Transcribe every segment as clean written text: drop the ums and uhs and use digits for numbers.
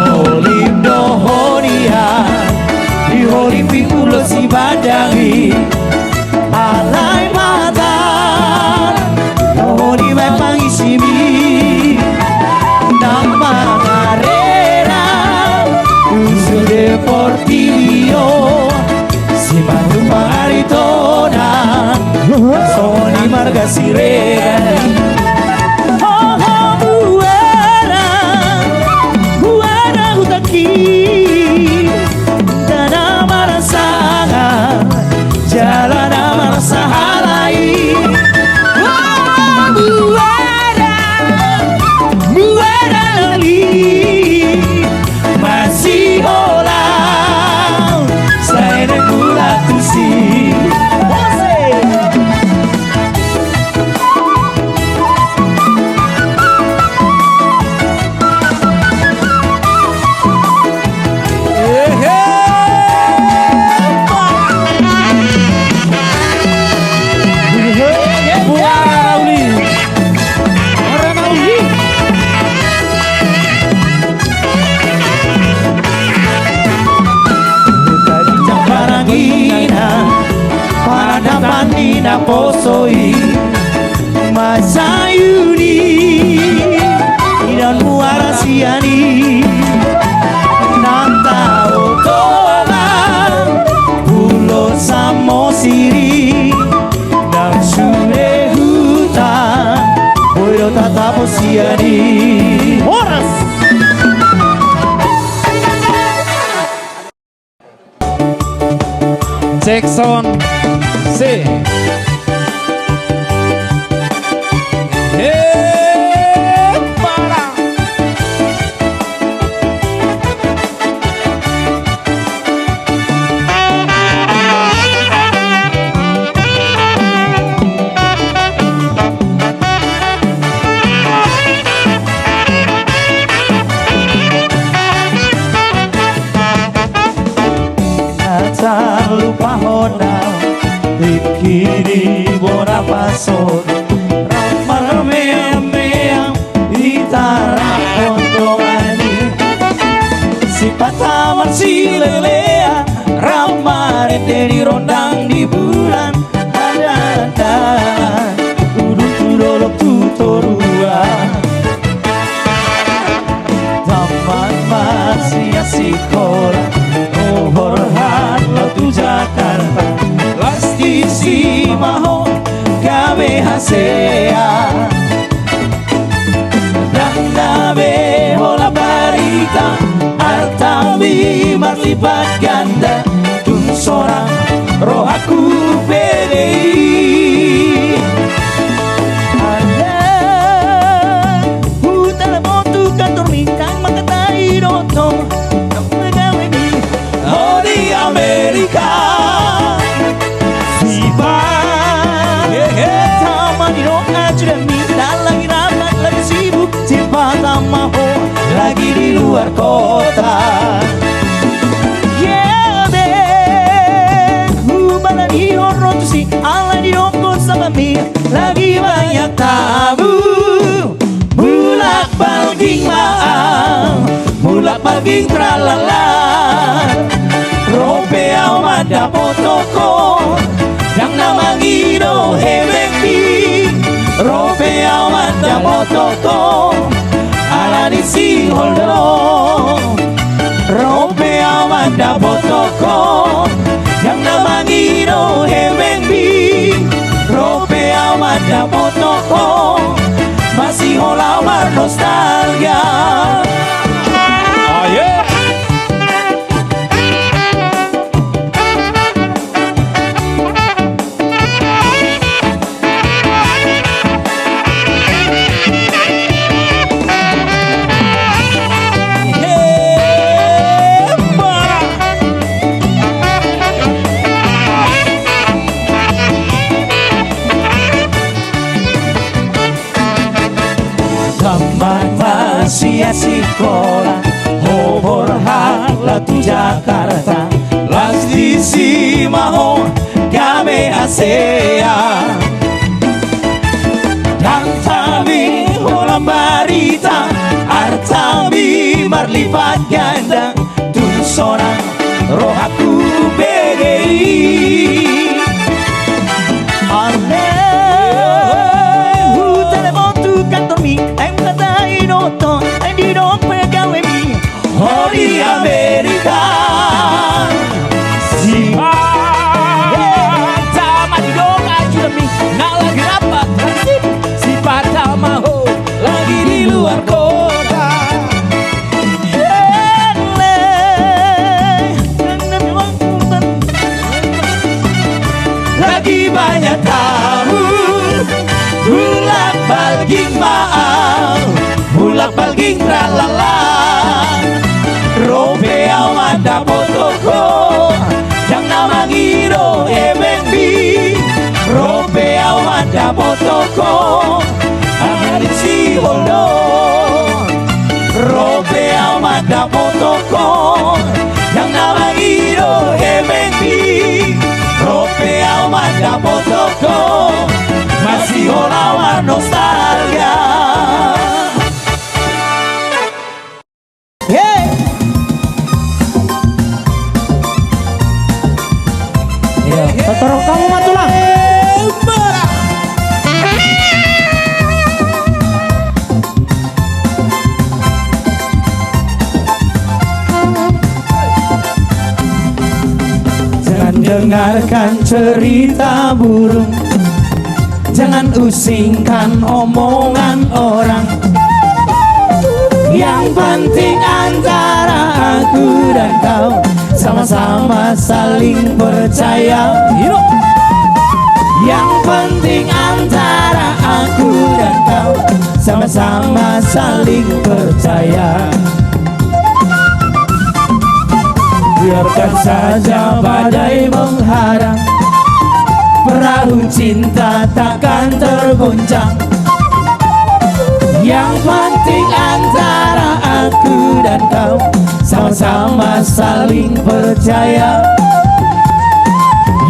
Olim dohonia di holipi ulo si badangi alai mata dohoni mai pangisimi nama carrera uso deportivo si manu maritona soni marga sirena. Jalan amal sahalai Muara lali masih olah saya gula tusi Pandina posoi Masayuni Dan muara siani Nanta otola Pulau Samosiri Dan sure hutan Boyo tatapo siani Horas Jackson C. Tak lupa honda Dikiri bora pasor Ramar meang Ditara ondongani Si patamar si lelea Ramar dari rondang di bulan Ada Uduk tudolok tutorua Taman masih sekolah Horhat waktu Jakarta Lasti si maho gawe hasea Dan nabe bola barita Artabi marlibat ganda Tun sorang roh aku PDI Ada hutan motu kantor bintang Makatai dotong Amerika Siapa Taman di roka sudah minta lagi rapat lagi sibuk Siapa tak mau lagi di luar kota Yeah deh Hubungan di horor si ala di rokok sama mir Lagi banyak tabu Mulak balging maaf Mulak balging tralala Rope amada potoko Yang nama Gido Hebekti Rope amada potoko Ala di si holdo Rope amada potoko Yang nama Gido Hebekti Rope amada potoko Masih holamar nostalgia Oh yeah Masih sekolah Hobor hala tu Jakarta Las di si maho Kame asea Dan tabi hola barita Arta berlipat ganda untuk seorang roh aku BGI. Telepon tu kantor mi, kata inoto, di dong pegawai mi, di Amerika. Si sama di dong aja mi, nak lagi rapat nasib, si patah maho lagi di luar kota. Lagi banyak tahun bulak balging maaf, bulak balging ralala. Rope awada potoko, yang nama giro MNB. Rope awada potoko, amarin si hondo. Rope awada potoko, yang nama giro MNB. Rope awada potoko, masih olawan nostalgia. Hey! Totoro kamu matulah. Jangan dengarkan cerita burung, jangan usingkan omongan orang. Yang penting antara aku dan kau sama-sama saling percaya. Yang penting antara aku dan kau sama-sama saling percaya. Biarkan saja badai menghadang, perahu cinta takkan tergoncang. Yang penting antara aku dan kau sama-sama saling percaya.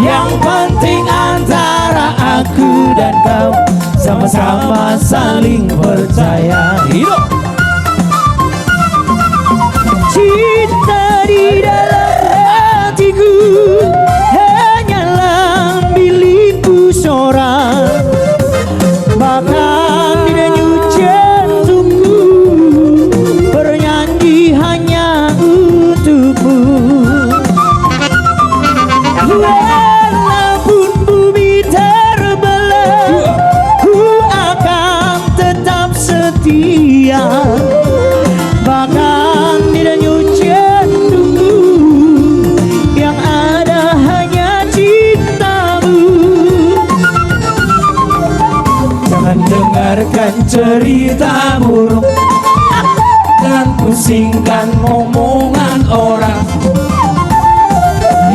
Yang penting antara aku dan kau sama-sama saling percaya. Hidup. Cinta di dalam hatiku hanyalah milikku seorang, bahkan di denyut jantungku bernyanyi hanya untukmu. Walaupun bumi terbelah, ku akan tetap setia, bahkan di denyut jantungku yang ada hanya cintamu. Jangan dengarkan cerita burung, jangan pusingkan omongan orang.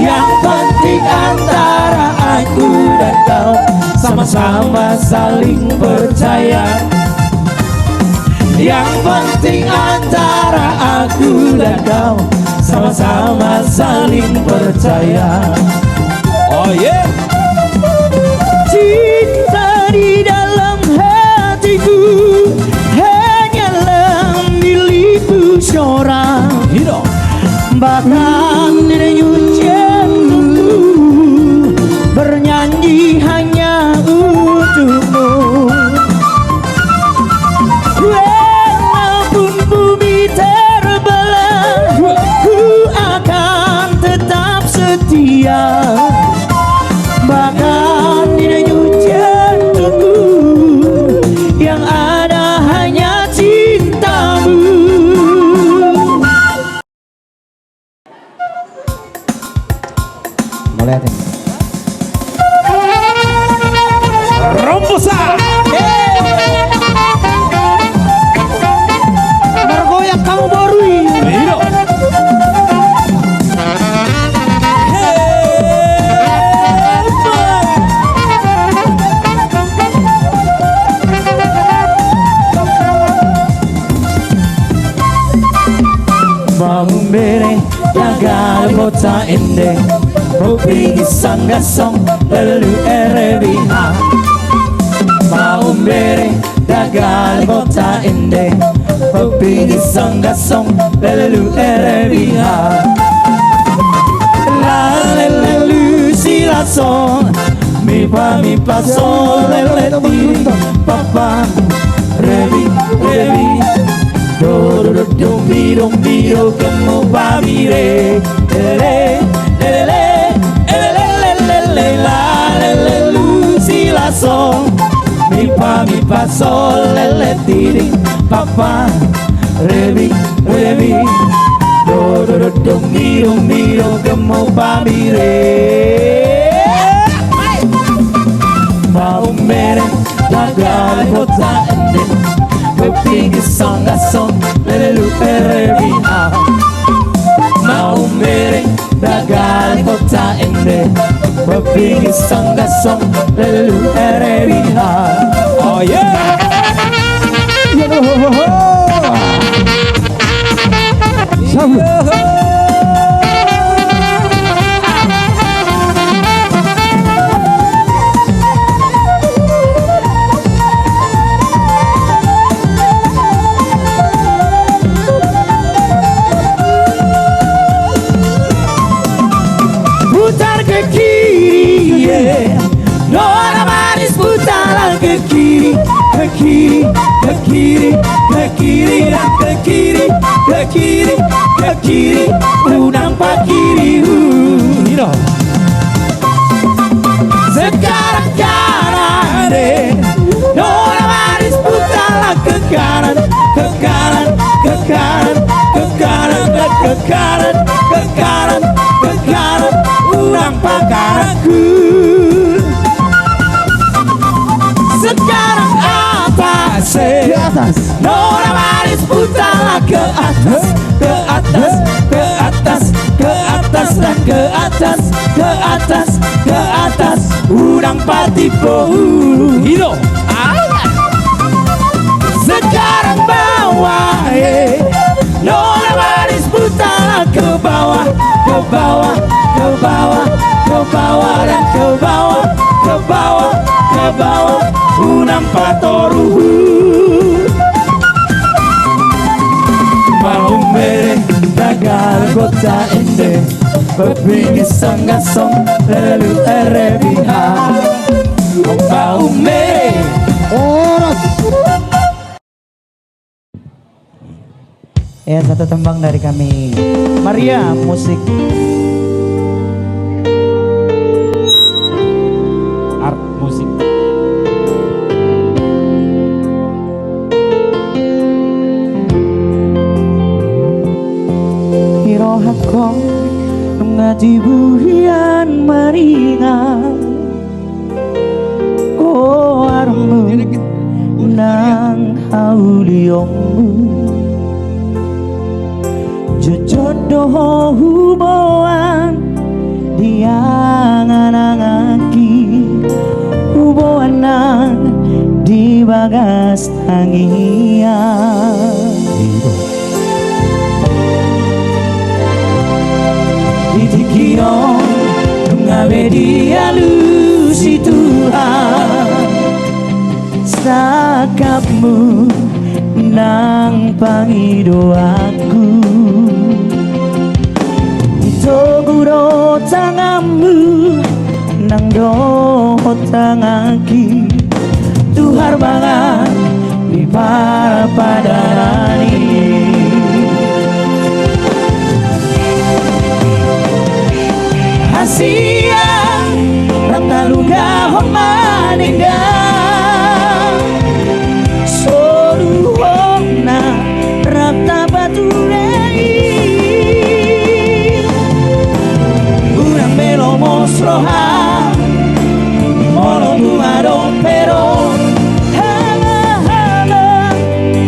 Yang penting antara aku dan kau sama-sama saling percaya. Yang penting antara aku dan kau sama-sama saling percaya. Oh yeah. Cinta di dalam hatiku hanyalah milikku seorang, bahkan di denyut jantungku bernyanyi hanya untukmu. Walaupun bumi terbelah, ku akan tetap setia, bahkan di denyut jantungku yang ada hanya cintamu. Mulai deh. Rombosa. Bergoyang kamu borui. Bere jaga kota ende, kopi sanggasong lalu erebiha. Mau bere jaga kota ende, Papingi sanga song lelu erebiha la lelu si la son mi pa sol lele ti papa rebi rebi do do do mi do como pa mi re le le le le la lelu si la son mi pa sol lele ti papa rebi rebi do do do mi do como pa mi re mau mere lagal kota ende bepingi sanga song lelu rebi mau mere lagal kota ende bepingi sanga song lelu rebi oh yeah. Putar ke kiri, yeah. Nora manis putar ke kiri, ke kiri, ke kiri, ke kiri dan ke kiri, ke kiri, ke kiri, nampak kiri. Sekarang kanan deh, Nora manis putar ke kanan, ke kanan, ke kanan, ke kanan, ke kanan, ke kanan, ke kanan, nampak kananku. Sekarang atas, Di atas. Nora manis putarlah ke atas, ke atas, ke atas, ke atas dan ke atas, ke atas, ke atas. Udang patipo hiro. Sekarang bawah, Nora manis putarlah ke bawah, ke bawah, ke bawah, ke bawah dan ke bawah, ke bawah, ke bawah. Nampak toruhu mau mere dagal kota ende bepingi sanga song lelu erebiha mau mere Oros. Ya, satu tembang dari kami Maria Musik art musik. Hirohako ngati buhian maringan oh armu nang hauliomu jojodoh huboan diangan-angaki huboan nang di bagas tangian Ditikio ngabe dia lusi Tuhan sakapmu nang pangidoaku Itoguro tanganmu nang doho tangaki Tuhar banget di para padarani Asia rata luga homaninga Soruhona rata baturei Urang melo mosroha Molo tumadong pero Hala-hala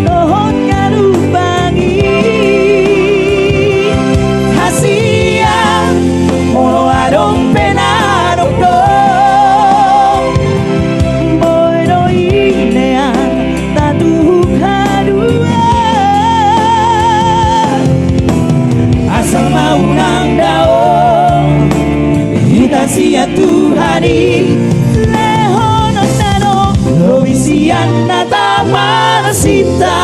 Nohon ngalubangi Asia Molo adong penadong dong Boy do inean Tatuh kadua Asal mau nang daong Kita sia Tuhani Lehono seno Lobisian nata manasita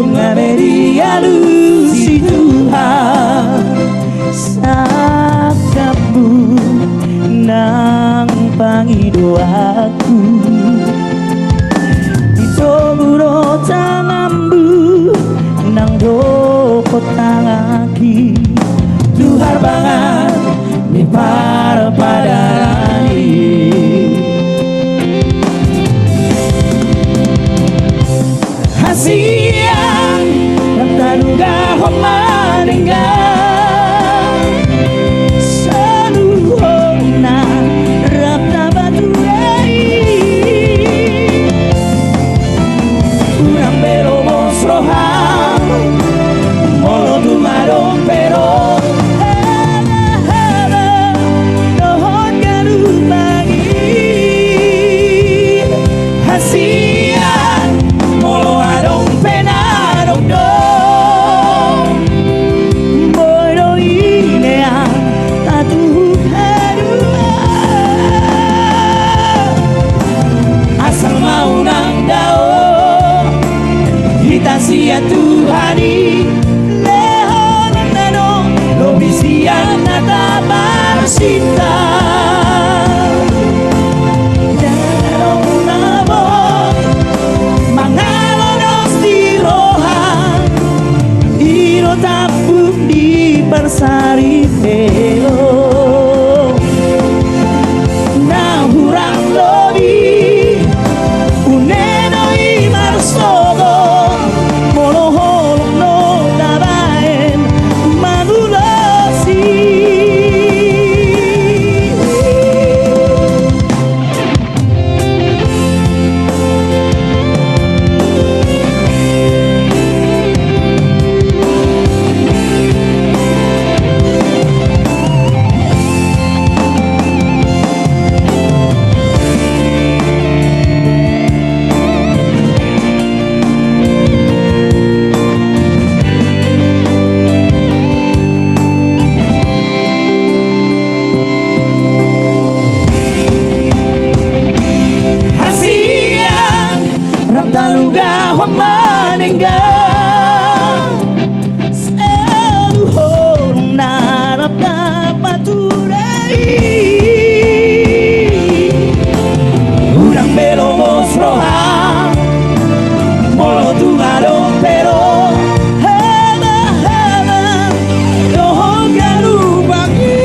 bunga medialusi Tuhan Sakamu nang pangidoaku Ditoburo tanganmu nang doko tangaki Tuhar bangan mi para padarani Hasian Rantanuga homaninggal Saluhona Rapta baturei Urang pero mosrohan Molo tumarong pero Dohon garumagi Hasian Molo adong penadong dong Boyro inea Tatu harua Asal mau nang dao Kita sia Tuhani Lehon nano Lobisian nata barsita Darong nabong Mangalonos di rohan Iro tapuk di bersari pelo Nahurang lobi Uneno i marsogo Monoholong no dabaen Magulosi Hasian Ramtaluga homaninggal Saluhong narap na paturei Urang pero mosrohan Molo tumarong pero Haba-haba Dohong garubagi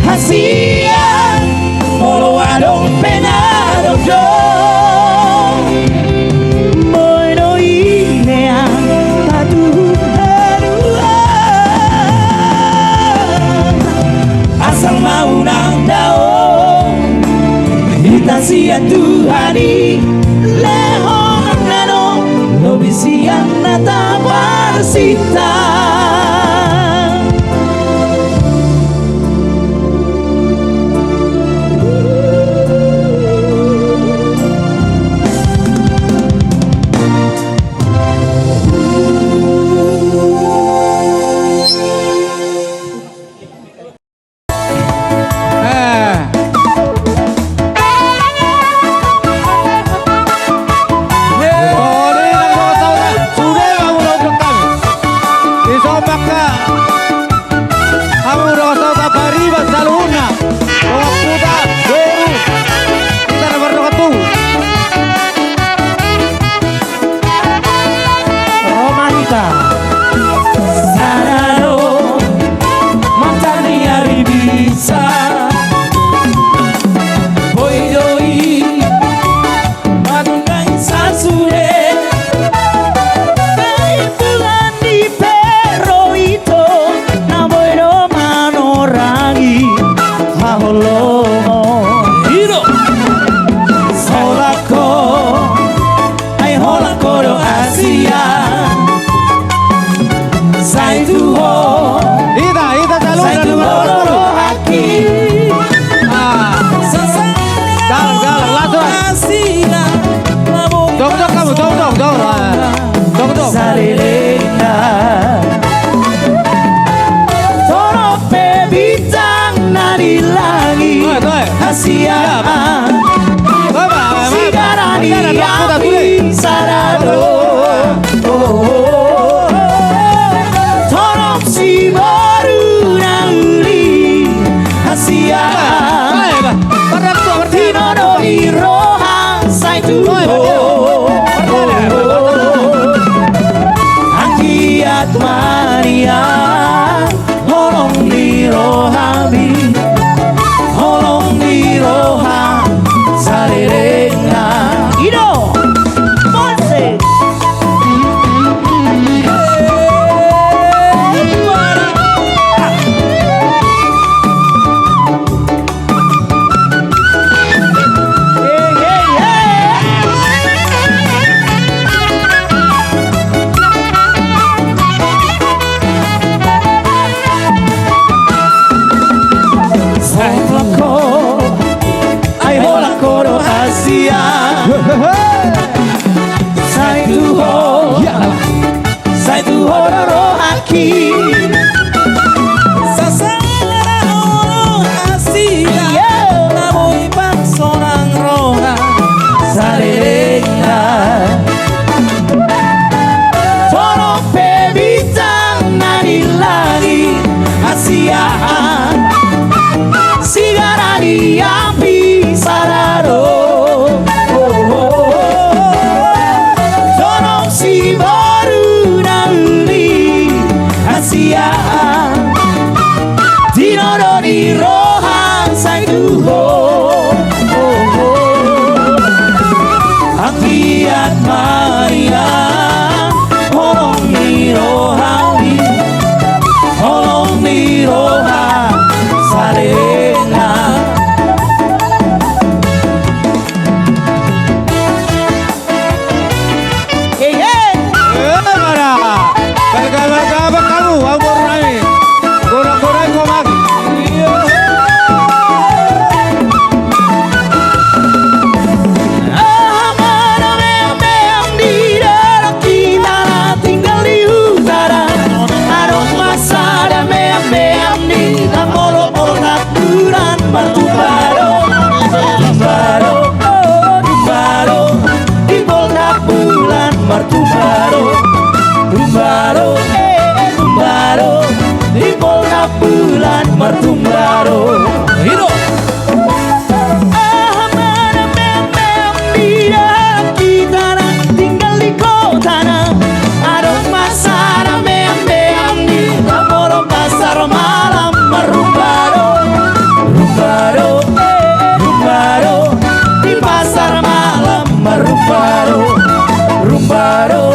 Hasian Molo adong penadong dong Moino inea Tatu harua Asal mau nang daong Kita sia Tuhani Lehon nano Lobisian nata barsita Romanica Sarado Mantani aribisa Boy doi Madungai sasure Bulan di pero itu Namoy romano rangi Haholomo Hiro Holako Ay holako do Asia Sai tuho Ida Sai tuho loro haki Galang, galang, langsung. Asia Lamu Jok-jok kamu. Tumbaro, tumbaro, tumbaro, di bola bulan mertumbaro. Hidup. Tinggal di kota na, ada pasar meang-meang di Tamoro pasar malam merumbaro, rumbaro, rumbaro, di pasar malam merumbaro, rumbaro.